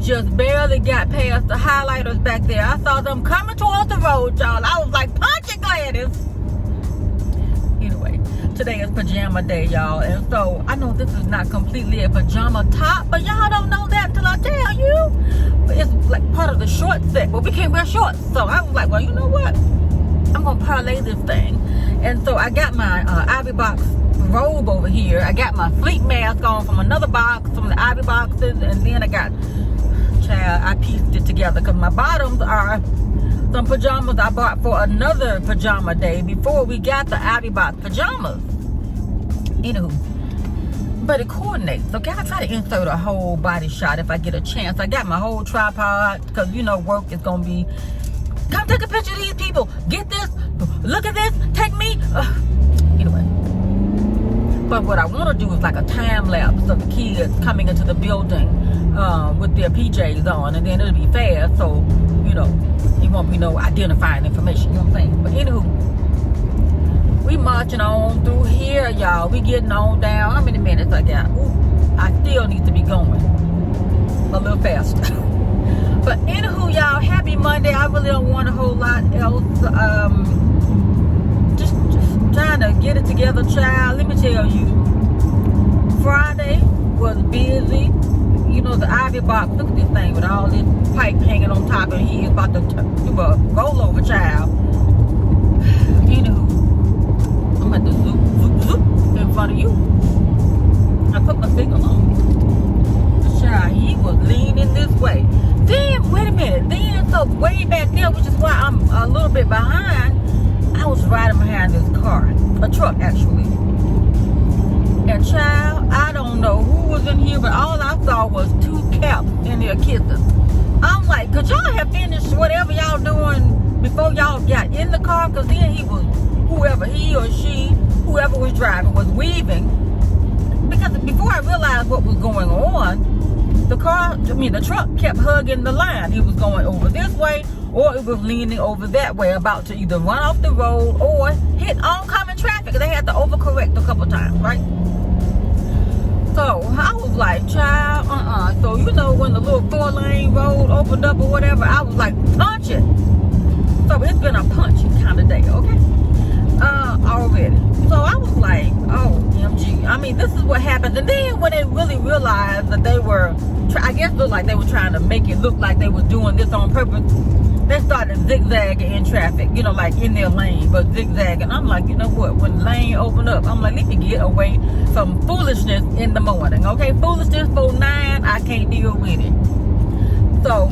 just barely got past the highlighters back there. I saw them coming towards the road, y'all. I was like, punch it, Gladys. Anyway, today is pajama day, y'all. And so I know this is not completely a pajama top, but y'all don't know that till I tell you. But it's like part of the short set. But we can't wear shorts. So I was like, well, you know what? I'm going to parlay this thing. And so I got my Ivy Box robe over here. I got my fleet mask on from another box, from the Ivy boxes. And then I got, I pieced it together because my bottoms are some pajamas I bought for another pajama day before we got the Ivy Box pajamas. Anywho, but it coordinates. Okay, I try to insert a whole body shot if I get a chance. I got my whole tripod because you know work is gonna be. Come take a picture of these people. Get this. Look at this. Take me. Anyway, but what I want to do is like a time lapse of the kids coming into the building with their PJs on, and then it'll be fast. So you know, it won't be no identifying information. You know what I'm saying? But anywho. We marching on through here, y'all. We getting on down. How many minutes I got? Ooh, I still need to be going a little faster. But anywho, y'all, happy Monday. I really don't want a whole lot else. Just trying to get it together, child. Let me tell you, Friday was busy. You know, the Ivy Box. Look at this thing with all this pipe hanging on top, and he is about to do a rollover, child. Anywho. I'm at the zoop, zoop, zoop in front of you. I put my finger on. Child, he was leaning this way. Then, wait a minute. Then, so way back there, which is why I'm a little bit behind, I was riding behind this car. A truck, actually. And child, I don't know who was in here, but all I saw was two caps in there kissing. I'm like, could y'all have finished whatever y'all doing before y'all got in the car? Because then he was... whoever, he or she, whoever was driving was weaving. Because before I realized what was going on, the truck kept hugging the line. It was going over this way, or it was leaning over that way, about to either run off the road or hit oncoming traffic. They had to overcorrect a couple times, right? So I was like, child, So you know when the little 4-lane road opened up or whatever, I was like, punch it. So it's been a punchy kind of day, okay? Already. So I was like, oh, MG. I mean, this is what happened. And then when they really realized that they were, I guess looked like they were trying to make it look like they were doing this on purpose, they started zigzagging in traffic, you know, like in their lane, but zigzagging. I'm like, you know what? When the lane opened up, I'm like, let me get away from foolishness in the morning, okay? Foolishness for 9, I can't deal with it. So,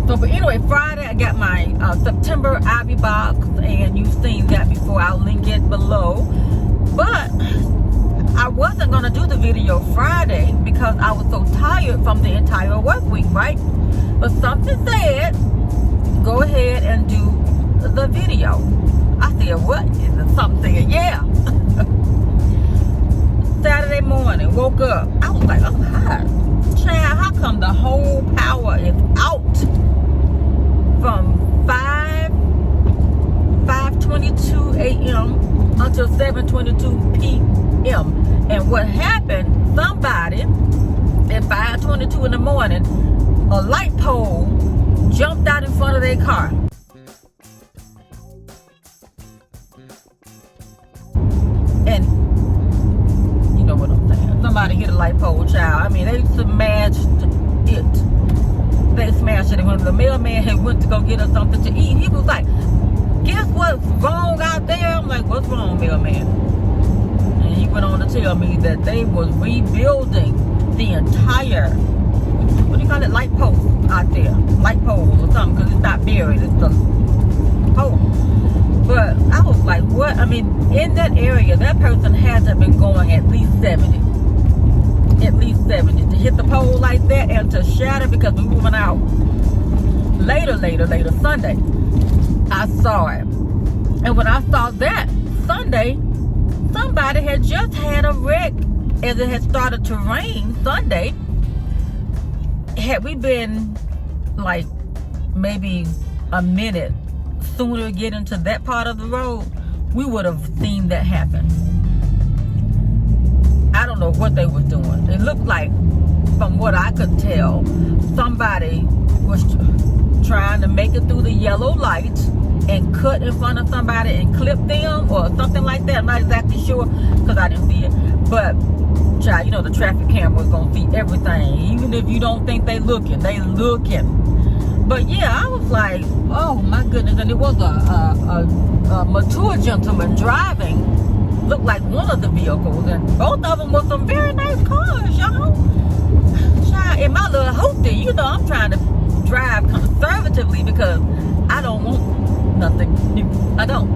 but anyway, Friday I got my September Ivy Box, and you've seen that before. I'll link it below. But I wasn't gonna do the video Friday because I was so tired from the entire work week, right? But something said, go ahead and do the video. I said, what? And something said, yeah. Saturday morning, woke up. I was like, I'm hot. Child, how come the whole power is out from 5:22 a.m. until 7:22 p.m. And what happened, somebody at 5:22 in the morning, a light pole jumped out in front of their car. And you know what I'm saying. Somebody hit a light pole, child. I mean, they smashed it. They smashed it. And when the mailman had went to go get us something to eat, he was like, guess what's wrong out there? I'm like, what's wrong, mailman? And he went on to tell me that they was rebuilding the entire, what do you call it, light post out there. Light poles or something, because it's not buried. It's the pole. But I was like, what? I mean, in that area, that person had to have been going at least 70. At least 70 to hit the pole like that and to shatter, because we went out later Sunday. I saw it. And when I saw that Sunday, somebody had just had a wreck as it had started to rain Sunday. Had we been like maybe a minute sooner getting to that part of the road, we would have seen that happen. I don't know what they were doing. It looked like from what I could tell, somebody was trying to make it through the yellow lights and cut in front of somebody and clip them or something like that. I'm not exactly sure because I didn't see it. But, child, you know the traffic camera is going to see everything. Even if you don't think they looking, they looking. But yeah, I was like, oh my goodness. And it was a mature gentleman driving. Looked like one of the vehicles. And both of them were some very nice cars, y'all. Child, in my little hoopty, you know, I'm trying to drive conservatively because I don't want nothing new. I don't.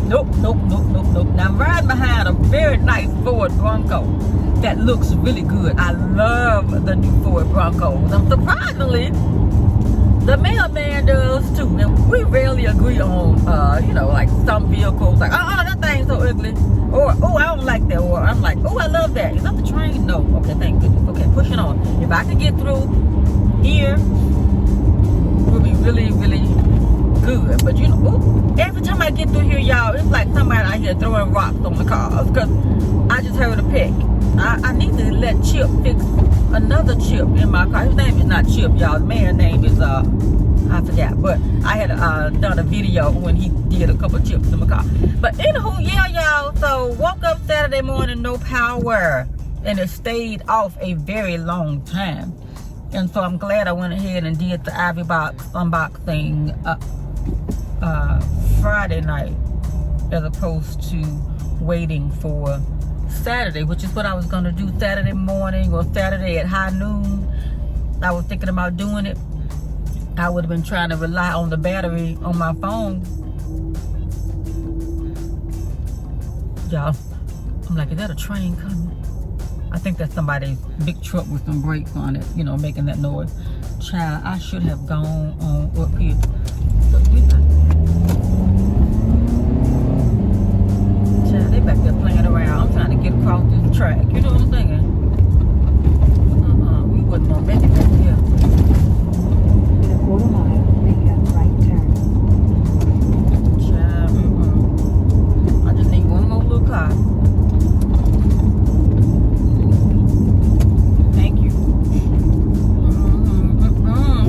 Nope. Now I'm riding behind a very nice Ford Bronco that looks really good. I love the new Ford Broncos. And surprisingly, the mailman does too. And we rarely agree on, you know, like some vehicles. Like, that thing's so ugly. Or, oh, I don't like that. Or I'm like, oh, I love that. Is that the train? No. Okay, thank goodness. Okay, pushing on. If I could get through here, will be really, really good. But you know, every time I get through here, y'all, it's like somebody out here throwing rocks on the cars because I just heard a peck. I need to let Chip fix another chip in my car. His name is not Chip, y'all. The man's name is I forgot, but I had done a video when he did a couple chips in my car. But anywho, yeah, y'all, so woke up Saturday morning, no power, and it stayed off a very long time. And so I'm glad I went ahead and did the Ivy Box unboxing Friday night as opposed to waiting for Saturday, which is what I was going to do Saturday morning or Saturday at high noon. I was thinking about doing it. I would have been trying to rely on the battery on my phone. Y'all, I'm like, is that a train coming? I think that's somebody's big truck with some brakes on it, you know, making that noise. Child, I should have gone on up here. Child, they back there playing around. I'm trying to get across this track. You know what I'm saying? We wasn't gonna make it back here. In a quarter mile, make a right turn. Child, I just need one more little car.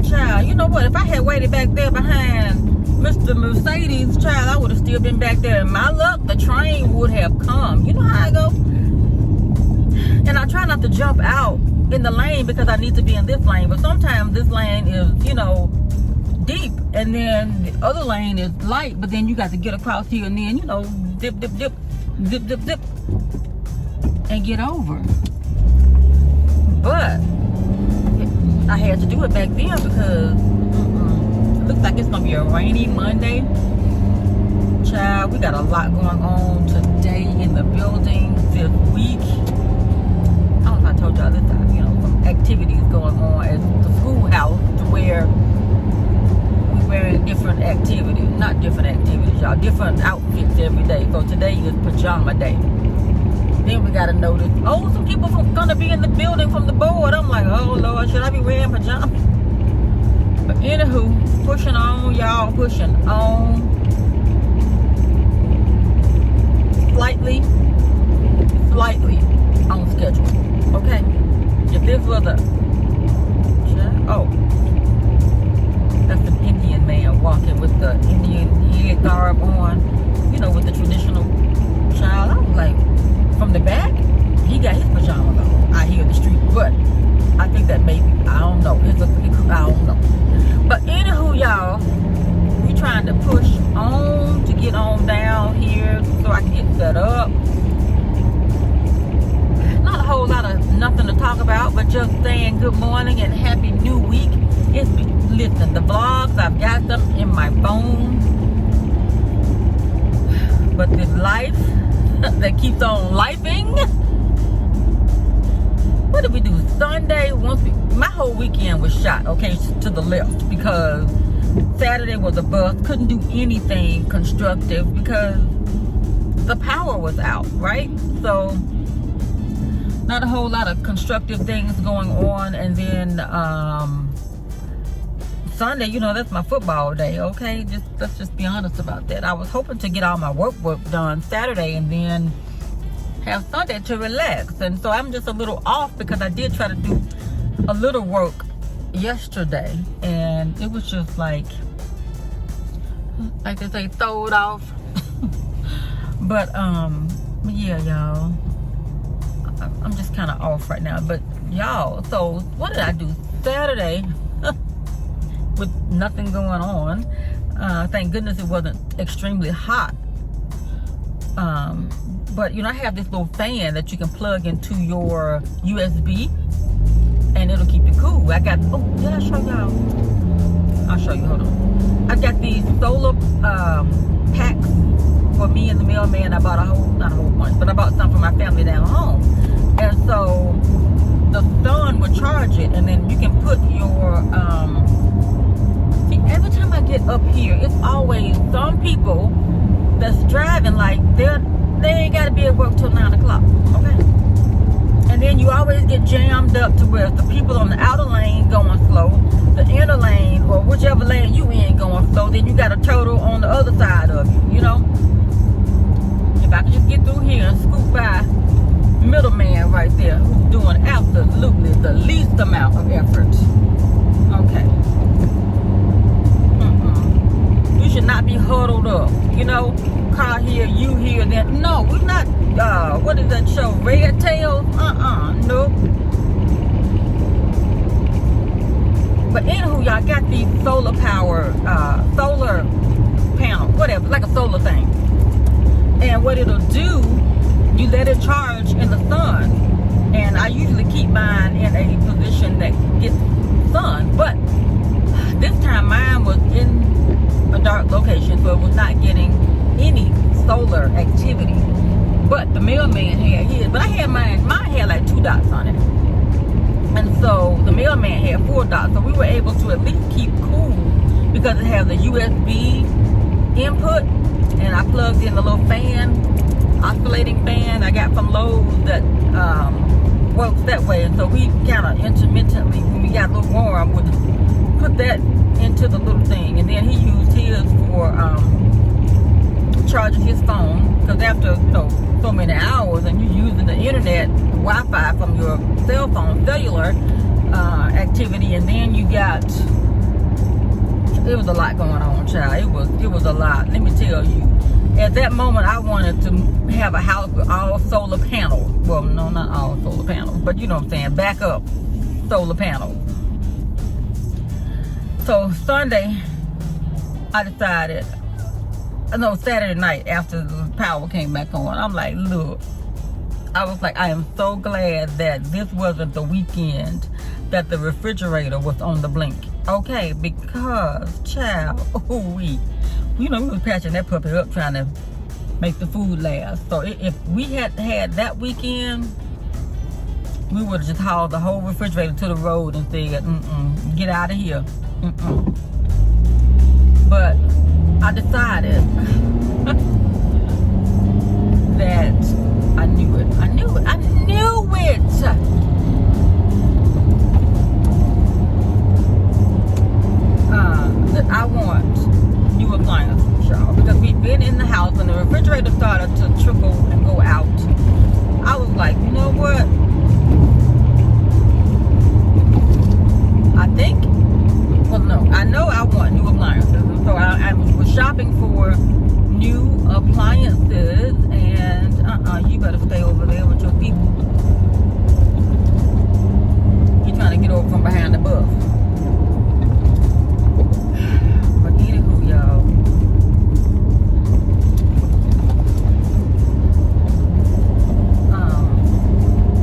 Child, you know what? If I had waited back there behind Mr. Mercedes, child, I would have still been back there. And my luck, the train would have come. You know how I go? And I try not to jump out in the lane because I need to be in this lane. But sometimes this lane is, you know, deep. And then the other lane is light. But then you got to get across here and then, you know, dip, dip, dip, zip, zip, zip. And get over. But I had to do it back then because it looks like it's gonna be a rainy Monday. Child, we got a lot going on today in the building this week. I don't know if I told y'all this time, you know, some activities going on at the schoolhouse to where we wearing different activities, not different activities, y'all, different outfits every day. So today is Pajama Day. Then we gotta notice, oh, some people gonna be in the building from the board. I'm like, oh Lord, should I be wearing pajamas? But anywho, pushing on, y'all, pushing on. Slightly on schedule. Okay. If this was a, oh, that's an Indian man walking with the Indian head garb on, you know, with the traditional child. I was like, from the back, he got his pajamas on out here in the street. But I think that maybe, I don't know. I don't know. But anywho, y'all, we trying to push on to get on down here so I can get set up. Not a whole lot of nothing to talk about, but just saying good morning and happy new week. Listen, the vlogs, I've got them in my phone. But this life that keeps on lifing. What did we do Sunday? My whole weekend was shot, okay, to the left because Saturday was a bust. Couldn't do anything constructive because the power was out, right? So not a whole lot of constructive things going on. And then Sunday, you know, that's my football day, okay? Let's just be honest about that. I was hoping to get all my work done Saturday and then have Sunday to relax. And so I'm just a little off because I did try to do a little work yesterday, and it was just like they say, throwed off. But yeah, y'all, I'm just kind of off right now. But y'all, so what did I do Saturday with nothing going on? Thank goodness it wasn't extremely hot. But you know, I have this little fan that you can plug into your USB, and it'll keep you cool. I got, oh, did I show y'all? I'll show you, hold on. I got these solar packs for me and the mailman. I bought a whole, not a whole bunch, but I bought some for my family down home. And so the sun will charge it, and then you can put your, see, every time I get up here, it's always some people that's driving like they ain't got to be at work till 9 o'clock, okay? And then you always get jammed up to where the people on the outer lane going slow, the inner lane, or whichever lane you in going slow, then you got a turtle on the other side of you, you know? If I could just get through here and scoot by middleman right there who's doing absolutely the least amount of effort. Okay. You should not be huddled up, you know? Car here, you here, then. No, we're not, what is that show? Red Tail? Nope. But anywho, y'all got these solar power, solar panel, whatever, like a solar thing. And what it'll do, you let it charge in the sun. And I usually keep mine in a position that gets sun. But this time mine was in a dark location, so it was not getting any solar activity. But the mailman had his. But I had mine had like 2 dots on it. And so the mailman had 4 dots. So we were able to at least keep cool because it has a USB input. And I plugged in the little fan, oscillating fan I got from Lowe's that works that way. And so we kind of intermittently, when we got a little warm, would put that into the little thing. And then he used his for charging his phone. Because after, you know, so many hours and you're using the internet, Wi-Fi from your cell phone, cellular activity, and then you got, it was a lot going on, child. It was a lot. Let me tell you. At that moment, I wanted to have a house with all solar panels. Well, no, not all solar panels, but you know what I'm saying, backup solar panels. So Sunday, I decided, no, Saturday night after the power came back on, I'm like, look, I was like, I am so glad that this wasn't the weekend that the refrigerator was on the blink. Okay, because, child, you know, we was patching that puppy up trying to make the food last. So if we had had that weekend, we would have just hauled the whole refrigerator to the road and said, get out of here. But I decided that I knew it. That I want new appliances, y'all, because we've been in the house and the refrigerator started to trickle and go out. I was like, you know what? I think, well, no, I know I want new appliances, and so I was shopping for new appliances, and you better stay over there with your people. You're trying to get over from behind the bus. But anywho, y'all,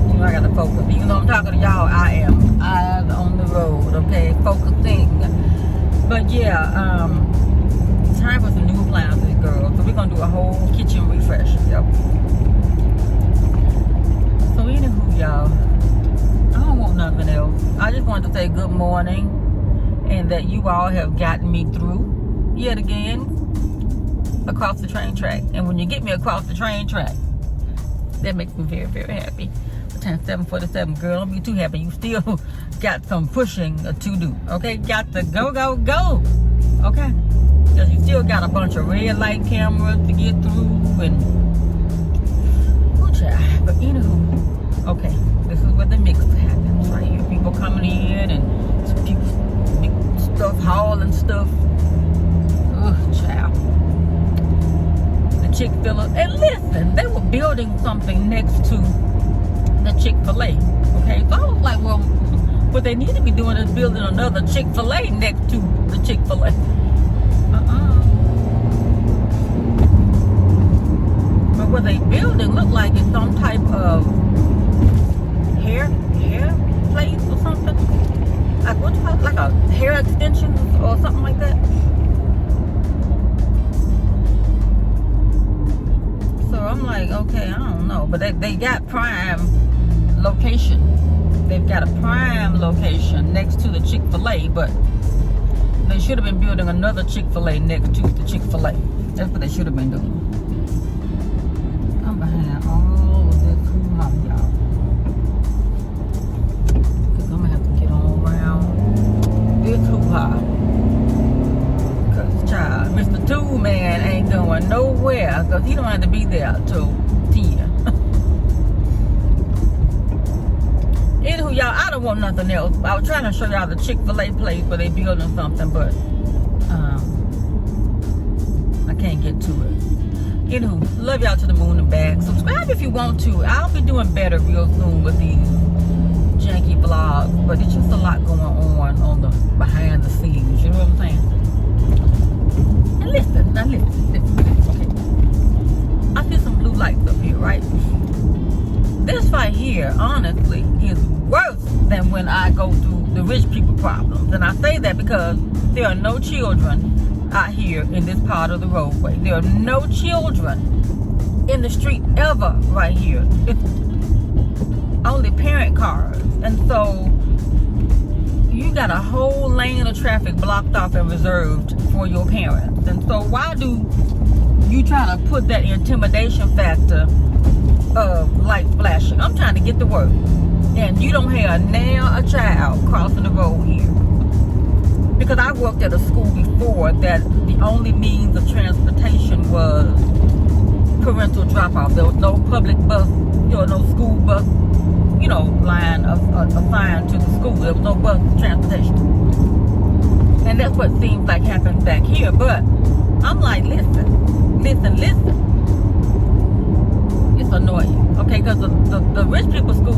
you know, I gotta focus. Even though I'm talking to y'all, I am eyes on the road, okay, focusing. But yeah, time for some new appliances, girl. So we're gonna do a whole kitchen refresh. Yep. So anywho, y'all, I don't want nothing else. I just wanted to say good morning, and that you all have gotten me through yet again across the train track. And when you get me across the train track, that makes me very, very happy. Time 7:47, girl. Don't be too happy. You still got some pushing to do. Okay, got to go. Okay, because you still got a bunch of red light cameras to get through, and oh child. But anywho, okay, this is where the mix happens right here. People coming in and people stuff, hauling stuff. Ugh, child. The Chick-fil A. And listen, they were building something next to the Chick-fil-A. Okay, so I was like, well, what they need to be doing is building another Chick-fil-A next to the Chick-fil-A. But what they building look like it's some type of hair place or something. Like what you call it? Like a hair extension or something like that. So I'm like, okay, I don't know. But they got prime location. They've got a prime location next to the Chick-fil-A, but they should have been building another Chick-fil-A next to the Chick-fil-A. That's what they should have been doing. I'm behind all of this hoo-ha, y'all. Because I'm going to have to get on around this hoo-ha. Because, child, Mr. Two Man ain't going nowhere because he don't have to be there till 10. Anywho, y'all, I don't want nothing else. I was trying to show y'all the Chick-fil-A place where they building something, but I can't get to it. Anywho, love y'all to the moon and back. Subscribe if you want to. I'll be doing better real soon with these janky vlogs, but it's just a lot going on the behind the scenes. You know what I'm saying? And listen. Okay. I see some blue lights up here, right? This right here, honestly, is worse than when I go through the rich people problems. And I say that because there are no children out here in this part of the roadway. There are no children in the street ever right here. It's only parent cars. And so you got a whole lane of traffic blocked off and reserved for your parents. And so why do you try to put that intimidation factor of light flashing? I'm trying to get to work, and you don't have now a child crossing the road here. Because I worked at a school before that the only means of transportation was parental drop-off. There was no public bus, no school bus, line assigned to the school. There was no bus transportation. And that's what seems like happens back here. But I'm like, listen. It's annoying, okay? Because the rich people school,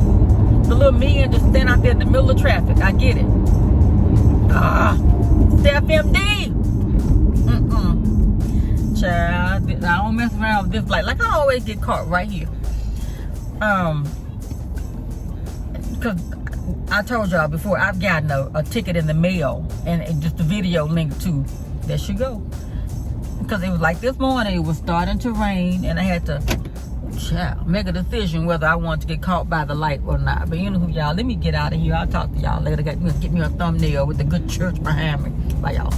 the little men just stand out there in the middle of traffic. I get it. Steph MD. Child, I don't mess around with this light. Like I always get caught right here. Because I told y'all before, I've gotten a ticket in the mail and just a video link to. There she go. Because it was like this morning, it was starting to rain, and I had to make a decision whether I want to get caught by the light or not. But anywho, y'all, let me get out of here. I'll talk to y'all later. Get me a thumbnail with the good church behind me. Bye, y'all.